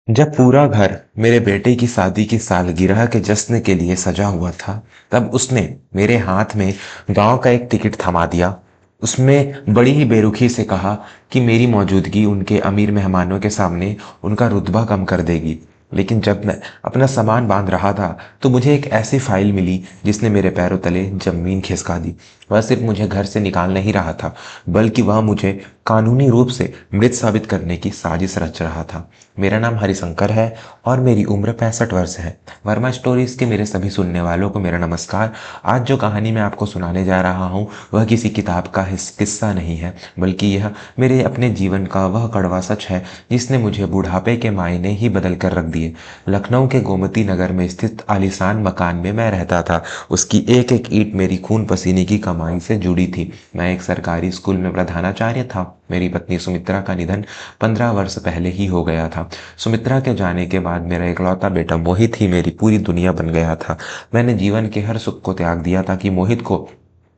जब पूरा घर मेरे बेटे की शादी की सालगिरह के जश्न के लिए सजा हुआ था, तब उसने मेरे हाथ में गांव का एक टिकट थमा दिया। उसमें बड़ी ही बेरुखी से कहा कि मेरी मौजूदगी उनके अमीर मेहमानों के सामने उनका रुतबा कम कर देगी। लेकिन जब मैं अपना सामान बांध रहा था, तो मुझे एक ऐसी फाइल मिली जिसने मेरे पैरों तले जमीन खिसका दी। वह सिर्फ मुझे घर से निकाल नहीं रहा था, बल्कि वह मुझे कानूनी रूप से मृत साबित करने की साजिश रच रहा था। मेरा नाम हरिशंकर है और मेरी उम्र 65 वर्ष है। वर्मा स्टोरीज के मेरे सभी सुनने वालों को मेरा नमस्कार। आज जो कहानी मैं आपको सुनाने जा रहा हूँ, वह किसी किताब का किस्सा नहीं है, बल्कि यह मेरे अपने जीवन का वह कड़वा सच है जिसने मुझे बुढ़ापे के मायने ही बदल कर रख दिए। लखनऊ के गोमती नगर में स्थित आलीशान मकान में मैं रहता था। उसकी एक एक ईंट मेरी खून पसीने की कमाई से जुड़ी थी। मैं एक सरकारी स्कूल में प्रधानाचार्य था। मेरी पत्नी सुमित्रा का निधन 15 वर्ष पहले ही हो गया था। सुमित्रा के जाने के बाद मेरा इकलौता बेटा मोहित ही मेरी पूरी दुनिया बन गया था। मैंने जीवन के हर सुख को त्याग दिया ताकि मोहित को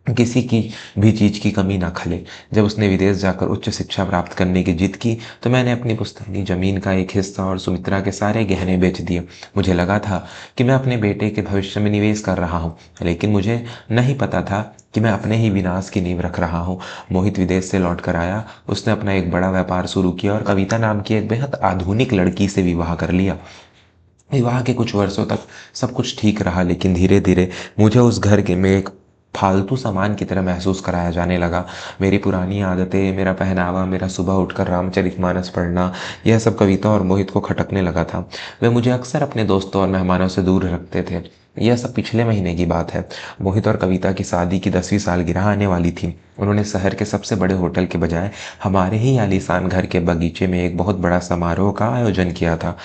किसी की भी चीज की कमी ना खले। जब उसने विदेश जाकर उच्च शिक्षा प्राप्त करने की जिद की, तो मैंने अपनी पुश्तैनी जमीन का एक हिस्सा और सुमित्रा के सारे गहने बेच दिए। मुझे लगा था कि मैं अपने बेटे के भविष्य में निवेश कर रहा हूँ, लेकिन मुझे नहीं पता था कि मैं अपने ही विनाश की नींव रख रहा हूँ। मोहित विदेश से लौट कर आया। उसने अपना एक बड़ा व्यापार शुरू किया और कविता नाम की एक बेहद आधुनिक लड़की से विवाह कर लिया। विवाह के कुछ वर्षों तक सब कुछ ठीक रहा, लेकिन धीरे धीरे मुझे उस घर के में एक फालतू सामान की तरह महसूस कराया जाने लगा। मेरी पुरानी आदतें, मेरा पहनावा, मेरा सुबह उठकर रामचरितमानस पढ़ना, यह सब कविता और मोहित को खटकने लगा था। वे मुझे अक्सर अपने दोस्तों और मेहमानों से दूर रखते थे। यह सब पिछले महीने की बात है। मोहित और कविता की शादी की 10वीं सालगिरह आने वाली थी। उन्होंने शहर के सबसे बड़े होटल के बजाय हमारे ही आलीशान घर के बगीचे में एक बहुत बड़ा समारोह का आयोजन किया था।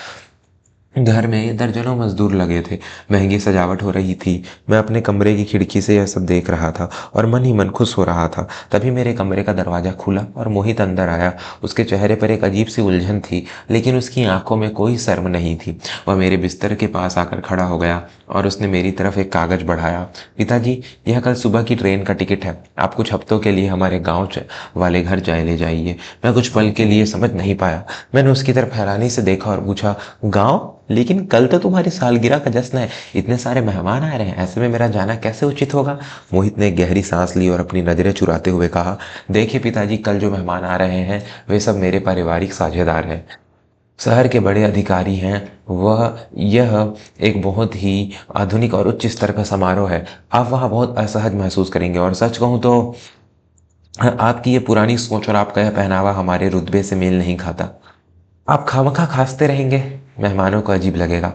घर में दर्जनों मजदूर लगे थे। महंगी सजावट हो रही थी। मैं अपने कमरे की खिड़की से यह सब देख रहा था और मन ही मन खुश हो रहा था। तभी मेरे कमरे का दरवाजा खुला और मोहित अंदर आया। उसके चेहरे पर एक अजीब सी उलझन थी, लेकिन उसकी आंखों में कोई शर्म नहीं थी। वह मेरे बिस्तर के पास आकर खड़ा हो गया और उसने मेरी तरफ एक कागज बढ़ाया। पिताजी, यह कल सुबह की ट्रेन का टिकट है। आप कुछ हफ्तों के लिए हमारे गाँव वाले घर जाए ले जाइए। मैं कुछ पल के लिए समझ नहीं पाया। मैंने उसकी तरफ हैरानी से देखा और पूछा, गाँव? लेकिन कल तो तुम्हारी सालगिरह का जश्न है, इतने सारे मेहमान आ रहे हैं, ऐसे में मेरा जाना कैसे उचित होगा? मोहित ने गहरी सांस ली और अपनी नजरें चुराते हुए कहा, देखिए पिताजी, कल जो मेहमान आ रहे हैं वे सब मेरे पारिवारिक साझेदार हैं। शहर के बड़े अधिकारी हैं। वह यह एक बहुत ही आधुनिक और उच्च स्तर का समारोह है। आप वहाँ बहुत असहज महसूस करेंगे और सच कहूँ तो आपकी ये पुरानी सोच और आपका यह पहनावा हमारे रुतबे से मेल नहीं खाता। आप खामखा खांसते रहेंगे, मेहमानों को अजीब लगेगा।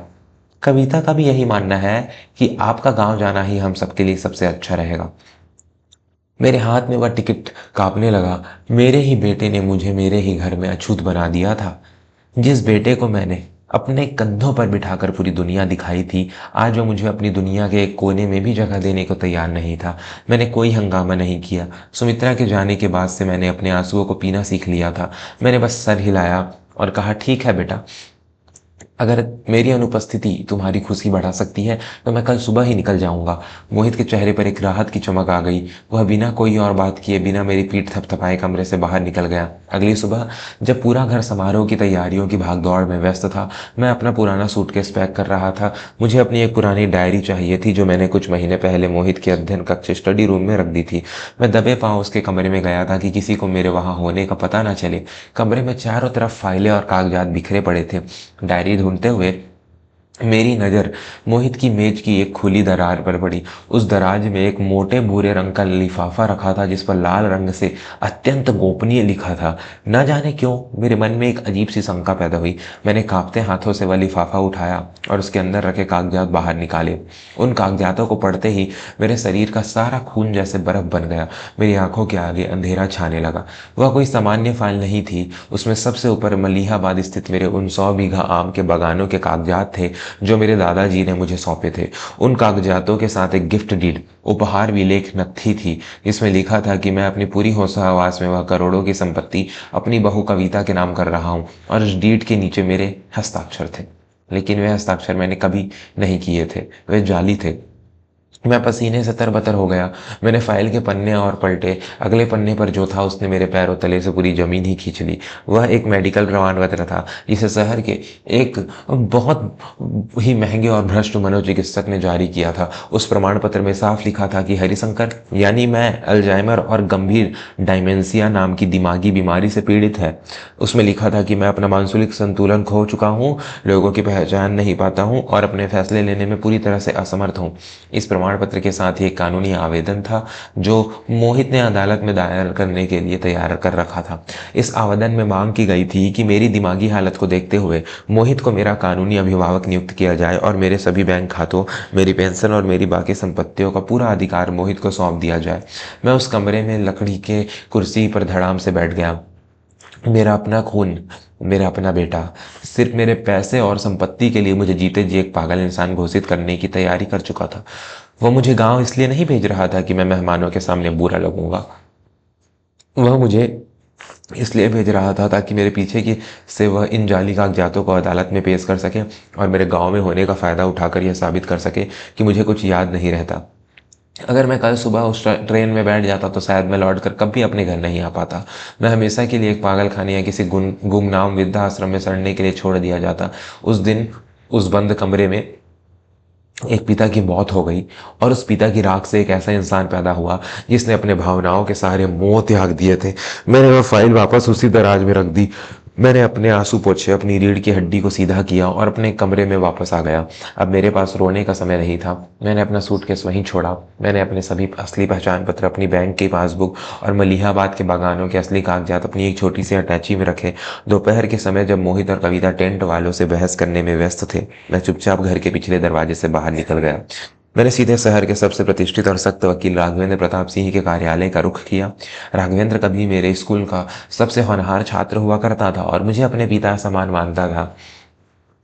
कविता का भी यही मानना है कि आपका गांव जाना ही हम सबके लिए सबसे अच्छा रहेगा। मेरे हाथ में वह टिकट कांपने लगा। मेरे ही बेटे ने मुझे मेरे ही घर में अछूत बना दिया था। जिस बेटे को मैंने अपने कंधों पर बिठाकर पूरी दुनिया दिखाई थी, आज वो मुझे अपनी दुनिया के एक कोने में भी जगह देने को तैयार नहीं था। मैंने कोई हंगामा नहीं किया। सुमित्रा के जाने के बाद से मैंने अपने आंसुओं को पीना सीख लिया था। मैंने बस सर हिलाया और कहा, ठीक है बेटा, अगर मेरी अनुपस्थिति तुम्हारी खुशी बढ़ा सकती है तो मैं कल सुबह ही निकल जाऊंगा। मोहित के चेहरे पर एक राहत की चमक आ गई। वह बिना कोई और बात किए, बिना मेरी पीठ थपथपाए कमरे से बाहर निकल गया। अगली सुबह जब पूरा घर समारोह की तैयारियों की भागदौड़ में व्यस्त था, मैं अपना पुराना सूटकेस पैक कर रहा था। मुझे अपनी एक पुरानी डायरी चाहिए थी जो मैंने कुछ महीने पहले मोहित के अध्ययन कक्ष स्टडी रूम में रख दी थी। मैं दबे पांव उसके कमरे में गया था कि किसी को मेरे वहां होने का पता ना चले। कमरे में चारों तरफ फाइलें और कागजात बिखरे पड़े थे। डायरी ढूंढते हुए मेरी नज़र मोहित की मेज की एक खुली दरार पर पड़ी। उस दराज में एक मोटे भूरे रंग का लिफाफा रखा था जिस पर लाल रंग से अत्यंत गोपनीय लिखा था। न जाने क्यों मेरे मन में एक अजीब सी शंका पैदा हुई। मैंने कांपते हाथों से वह लिफाफा उठाया और उसके अंदर रखे कागजात बाहर निकाले। उन कागजातों को पढ़ते ही मेरे शरीर का सारा खून जैसे बर्फ बन गया। मेरी आंखों के आगे अंधेरा छाने लगा। वह कोई सामान्य फाइल नहीं थी। उसमें सबसे ऊपर मलिहाबाद स्थित मेरे उन 100 बीघा आम के बागानों के कागजात थे जो मेरे दादाजी ने मुझे सौंपे थे। उन कागजातों के साथ एक गिफ्ट डीड, उपहार विलेख नत्थी थी जिसमें लिखा था कि मैं अपनी पूरी होशआवास में वह करोड़ों की संपत्ति अपनी बहू कविता के नाम कर रहा हूँ, और उस डीड के नीचे मेरे हस्ताक्षर थे। लेकिन वे हस्ताक्षर मैंने कभी नहीं किए थे, वे जाली थे। मैं पसीने से तरबतर हो गया। मैंने फाइल के पन्ने और पलटे। अगले पन्ने पर जो था उसने मेरे पैरों तले से पूरी जमीन ही खींच ली। वह एक मेडिकल प्रमाण पत्र था जिसे शहर के एक बहुत ही महंगे और भ्रष्ट मनोचिकित्सक ने जारी किया था। उस प्रमाण पत्र में साफ लिखा था कि हरिशंकर यानी मैं अल्जाइमर और गंभीर डायमेंशिया नाम की दिमागी बीमारी से पीड़ित है। उसमें लिखा था कि मैं अपना मानसिक संतुलन खो चुका हूँ, लोगों की पहचान नहीं पाता हूँ और अपने फैसले लेने में पूरी तरह से असमर्थ हूँ। इस प्रमाण पत्र के साथ ही एक कानूनी आवेदन था जो मोहित ने अदालत में दायर करने के लिए तैयार कर रखा था। इस आवेदन में मांग की गई थी कि मेरी दिमागी हालत को देखते हुए मोहित को मेरा कानूनी अभिभावक नियुक्त किया जाए और मेरे सभी बैंक खातों, मेरी पेंशन और मेरी बाकी संपत्तियों का पूरा अधिकार मोहित को सौंप दिया जाए। मैं उस कमरे में लकड़ी के कुर्सी पर धड़ाम से बैठ गया। मेरा अपना खून, मेरा अपना बेटा, सिर्फ मेरे पैसे और संपत्ति के लिए मुझे जीते जी एक पागल इंसान घोषित करने की तैयारी कर चुका था। वो मुझे गांव इसलिए नहीं भेज रहा था कि मैं मेहमानों के सामने बुरा लगूंगा। वह मुझे इसलिए भेज रहा था ताकि मेरे पीछे की से वह इन जाली कागजातों को अदालत में पेश कर सके और मेरे गांव में होने का फ़ायदा उठाकर यह साबित कर सके कि मुझे कुछ याद नहीं रहता। अगर मैं कल सुबह उस ट्रेन में बैठ जाता तो शायद मैं लौट कर कभी अपने घर नहीं आ पाता। मैं हमेशा के लिए एक पागल खाने या किसी गुमनाम वृद्धाश्रम में सड़ने के लिए छोड़ दिया जाता। उस दिन उस बंद कमरे में एक पिता की मौत हो गई और उस पिता की राख से एक ऐसा इंसान पैदा हुआ जिसने अपने भावनाओं के सहारे मोह त्याग दिए थे। मैंने वह फाइल वापस उसी दराज में रख दी। मैंने अपने आंसू पोंछे, अपनी रीढ़ की हड्डी को सीधा किया और अपने कमरे में वापस आ गया। अब मेरे पास रोने का समय नहीं था। मैंने अपना सूटकेस वहीं छोड़ा। मैंने अपने सभी असली पहचान पत्र, अपनी बैंक की पासबुक और मलिहाबाद के बागानों के असली कागजात अपनी एक छोटी सी अटैची में रखे। दोपहर के समय जब मोहित और कविता टेंट वालों से बहस करने में व्यस्त थे, मैं चुपचाप घर के पिछले दरवाजे से बाहर निकल गया। मैंने सीधे शहर के सबसे प्रतिष्ठित और सख्त वकील राघवेंद्र प्रताप सिंह के कार्यालय का रुख किया। राघवेंद्र कभी मेरे स्कूल का सबसे होनहार छात्र हुआ करता था और मुझे अपने पिता समान मानता था।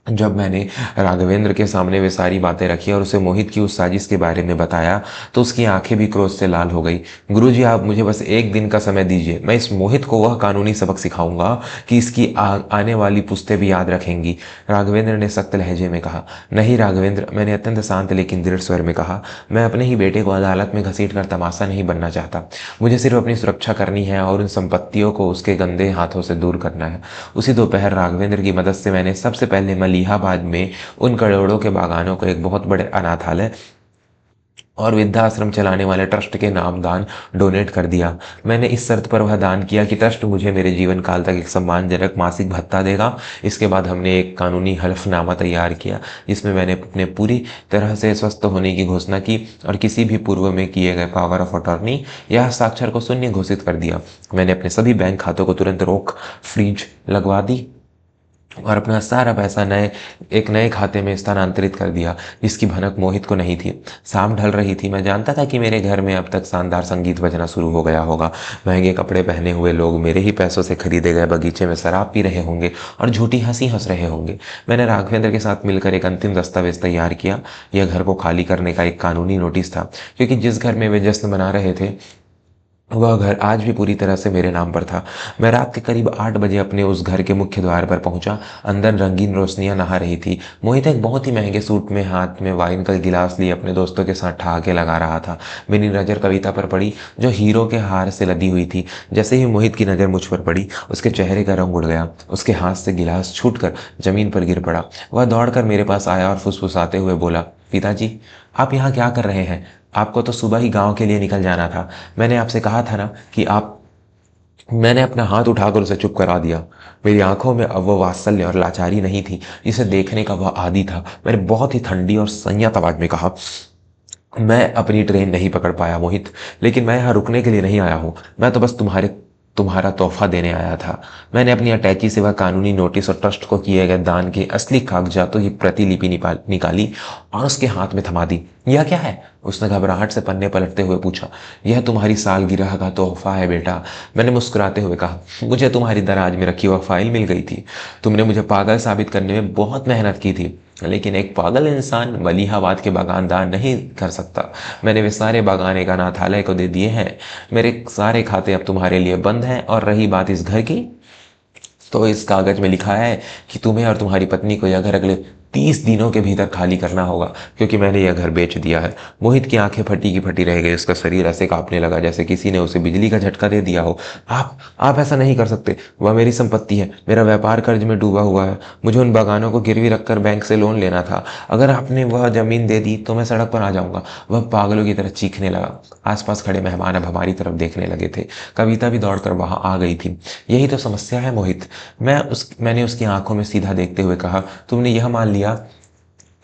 जब मैंने राघवेंद्र के सामने वे सारी बातें रखी और उसे मोहित की उस साजिश के बारे में बताया तो उसकी आंखें भी क्रोध से लाल हो गई। गुरुजी, आप मुझे बस एक दिन का समय दीजिए। मैं इस मोहित को वह कानूनी सबक सिखाऊंगा कि इसकी आने वाली पुश्तें भी याद रखेंगी। राघवेंद्र ने सख्त लहजे में कहा। नहीं राघवेंद्र, मैंने अत्यंत शांत लेकिन दृढ़ स्वर में कहा, मैं अपने ही बेटे को अदालत में घसीट कर तमाशा नहीं बनना चाहता। मुझे सिर्फ अपनी सुरक्षा करनी है और उन संपत्तियों को उसके गंदे हाथों से दूर करना है। उसी दोपहर राघवेंद्र की मदद से मैंने सबसे पहले मलिहाबाद में उन करोड़ों के बागानों को एक बहुत बड़े अनाथालय और वृद्धाश्रम चलाने वाले ट्रस्ट के नाम दान डोनेट कर दिया। मैंने इस शर्त पर वह दान किया कि ट्रस्ट मुझे मेरे जीवन काल तक एक सम्मानजनक मासिक भत्ता देगा। इसके बाद हमने एक कानूनी हलफनामा तैयार किया जिसमें मैंने अपने पूरी तरह से स्वस्थ होने की घोषणा की और किसी भी पूर्व में किए गए पावर ऑफ अटॉर्नी या हस्ताक्षर को शून्य घोषित कर दिया। मैंने अपने सभी बैंक खातों को तुरंत रोक फ्रीज लगवा दी और अपना सारा पैसा एक नए खाते में स्थानांतरित कर दिया जिसकी भनक मोहित को नहीं थी। शाम ढल रही थी। मैं जानता था कि मेरे घर में अब तक शानदार संगीत बजना शुरू हो गया होगा। महंगे कपड़े पहने हुए लोग मेरे ही पैसों से खरीदे गए बगीचे में शराब पी रहे होंगे और झूठी हंसी हंस रहे होंगे। मैंने राघवेंद्र के साथ मिलकर एक अंतिम दस्तावेज तैयार किया। यह घर को खाली करने का एक कानूनी नोटिस था क्योंकि जिस घर में वे जश्न मना रहे थे वह घर आज भी पूरी तरह से मेरे नाम पर था। मैं रात के करीब 8 बजे अपने उस घर के मुख्य द्वार पर पहुंचा। अंदर रंगीन रोशनियां नहा रही थी। मोहित एक बहुत ही महंगे सूट में हाथ में वाइन का गिलास लिए अपने दोस्तों के साथ ठहाके लगा रहा था। मेरी नज़र कविता पर पड़ी जो हीरो के हार से लदी हुई थी। जैसे ही मोहित की नज़र मुझ पर पड़ी उसके चेहरे का रंग उड़ गया। उसके हाथ से गिलास छूटकर जमीन पर गिर पड़ा। वह दौड़कर मेरे पास आया और फुसफुसाते हुए बोला, पिताजी, आप यहाँ क्या कर रहे हैं? आपको तो सुबह ही गांव के लिए निकल जाना था। मैंने आपसे कहा था ना कि आप मैंने अपना हाथ उठाकर उसे चुप करा दिया। मेरी आंखों में अब वो वात्सल्य और लाचारी नहीं थी जिसे देखने का वह आदी था। मैंने बहुत ही ठंडी और संयत आवाज में कहा, मैं अपनी ट्रेन नहीं पकड़ पाया मोहित, लेकिन मैं यहाँ रुकने के लिए नहीं आया हूँ। मैं तो बस तुम्हारा तोहफा देने आया था। मैंने अपनी अटैची से वह कानूनी नोटिस और ट्रस्ट को किए गए दान के असली कागजातों की प्रतिलिपि निकाली और उसके हाथ में थमा दी। यह क्या है? उसने घबराहट से पन्ने पलटते हुए पूछा। यह तुम्हारी सालगिरह का तोहफा है बेटा, मैंने मुस्कुराते हुए कहा। मुझे तुम्हारी दराज में रखी हुआ फाइल मिल गई थी। तुमने मुझे पागल साबित करने में बहुत मेहनत की थी, लेकिन एक पागल इंसान मलिहाबाद के बागान दान नहीं कर सकता। मैंने वे सारे बागान एक अनाथालय को दे दिए हैं। मेरे सारे खाते अब तुम्हारे लिए बंद हैं। और रही बात इस घर की, तो इस कागज में लिखा है कि तुम्हें और तुम्हारी पत्नी को यह घर अगले 30 दिनों के भीतर खाली करना होगा, क्योंकि मैंने यह घर बेच दिया है। मोहित की आंखें फटी की फटी रह गई, उसका शरीर ऐसे कांपने लगा जैसे किसी ने उसे बिजली का झटका दे दिया हो। आप ऐसा नहीं कर सकते, वह मेरी संपत्ति है, मेरा व्यापार कर्ज में डूबा हुआ है, मुझे उन बागानों को गिरवी रखकर बैंक से लोन लेना था। अगर आपने वह जमीन दे दी तो मैं सड़क पर आ जाऊंगा। वह पागलों की तरह चीखने लगा। आसपास खड़े मेहमान अब हमारी तरफ देखने लगे थे। कविता भी दौड़कर वहां आ गई थी। यही तो समस्या है मोहित, मैंने उसकी आंखों में सीधा देखते हुए कहा, तुमने यह मान लिया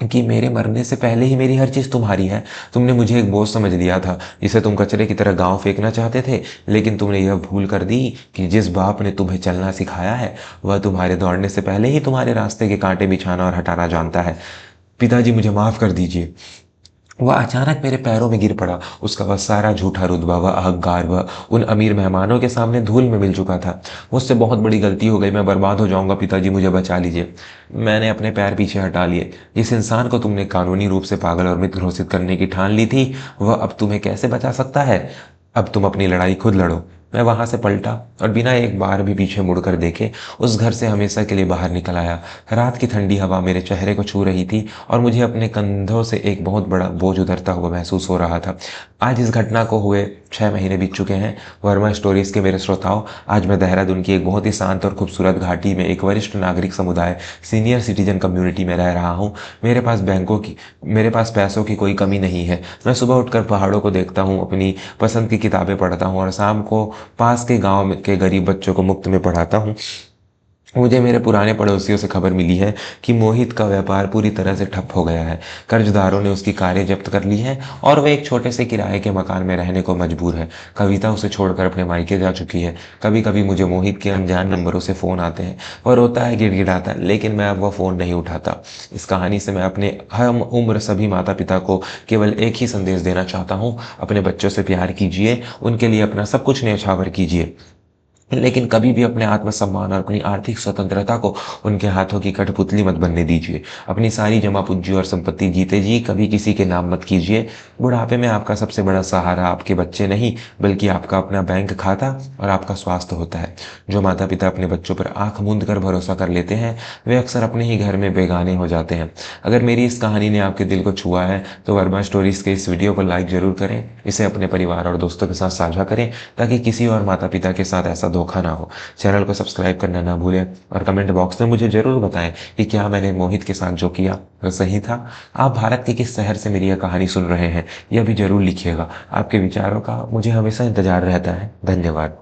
कि मेरे मरने से पहले ही मेरी हर चीज तुम्हारी है। तुमने मुझे एक बोझ समझ लिया था, जिसे तुम कचरे की तरह गांव फेंकना चाहते थे। लेकिन तुमने यह भूल कर दी कि जिस बाप ने तुम्हें चलना सिखाया है, वह तुम्हारे दौड़ने से पहले ही तुम्हारे रास्ते के कांटे बिछाना और हटाना जानता है। पिताजी, मुझे माफ कर दीजिए। वह अचानक मेरे पैरों में गिर पड़ा। उसका वह सारा झूठा रुतबा, वह अहंकार, वह उन अमीर मेहमानों के सामने धूल में मिल चुका था। मुझसे बहुत बड़ी गलती हो गई, मैं बर्बाद हो जाऊंगा, पिताजी मुझे बचा लीजिए। मैंने अपने पैर पीछे हटा लिए। जिस इंसान को तुमने कानूनी रूप से पागल और मृत घोषित करने की ठान ली थी, वह अब तुम्हें कैसे बचा सकता है? अब तुम अपनी लड़ाई खुद लड़ो। मैं वहां से पलटा और बिना एक बार भी पीछे मुड़कर देखे उस घर से हमेशा के लिए बाहर निकल आया। रात की ठंडी हवा मेरे चेहरे को छू रही थी और मुझे अपने कंधों से एक बहुत बड़ा बोझ उतरता हुआ महसूस हो रहा था। आज इस घटना को हुए 6 महीने बीत चुके हैं। वर्मा स्टोरीज के मेरे श्रोताओं, आज मैं देहरादून की एक बहुत ही शांत और खूबसूरत घाटी में एक वरिष्ठ नागरिक समुदाय, सीनियर सिटीजन कम्युनिटी में रह रहा हूँ। मेरे पास पैसों की कोई कमी नहीं है। मैं सुबह उठकर पहाड़ों को देखता हूँ, अपनी पसंद की किताबें पढ़ता हूँ और शाम को पास के गांव के गरीब बच्चों को मुफ्त में पढ़ाता हूँ। मुझे मेरे पुराने पड़ोसियों से खबर मिली है कि मोहित का व्यापार पूरी तरह से ठप हो गया है। कर्जदारों ने उसकी कारें जब्त कर ली हैं और वह एक छोटे से किराए के मकान में रहने को मजबूर है। कविता उसे छोड़कर अपने मायके जा चुकी है। कभी कभी मुझे मोहित के अनजान नंबरों से फ़ोन आते हैं। वह रोता है, गिड़गिड़ाता है, लेकिन मैं अब वह फ़ोन नहीं उठाता। इस कहानी से मैं अपने हम उम्र सभी माता पिता को केवल एक ही संदेश देना चाहता हूँ, अपने बच्चों से प्यार कीजिए, उनके लिए अपना सब कुछ न्यौछावर कीजिए, लेकिन कभी भी अपने आत्मसम्मान और अपनी आर्थिक स्वतंत्रता को उनके हाथों की कठपुतली मत बनने दीजिए। अपनी सारी जमा पूंजी और संपत्ति जीते जी कभी किसी के नाम मत कीजिए। बुढ़ापे में आपका सबसे बड़ा सहारा आपके बच्चे नहीं, बल्कि आपका अपना बैंक खाता और आपका स्वास्थ्य होता है। जो माता पिता अपने बच्चों पर आंख मूंद कर भरोसा कर लेते हैं, वे अक्सर अपने ही घर में बेगाने हो जाते हैं। अगर मेरी इस कहानी ने आपके दिल को छुआ है तो वर्मा स्टोरीज के इस वीडियो को लाइक जरूर करें, इसे अपने परिवार और दोस्तों के साथ साझा करें, ताकि किसी और माता पिता के साथ ऐसा धोखा ना हो। चैनल को सब्सक्राइब करना ना भूलें और कमेंट बॉक्स में मुझे जरूर बताएं कि क्या मैंने मोहित के साथ जो किया वो सही था। आप भारत के किस शहर से मेरी यह कहानी सुन रहे हैं, यह भी जरूर लिखिएगा। आपके विचारों का मुझे हमेशा इंतजार रहता है। धन्यवाद।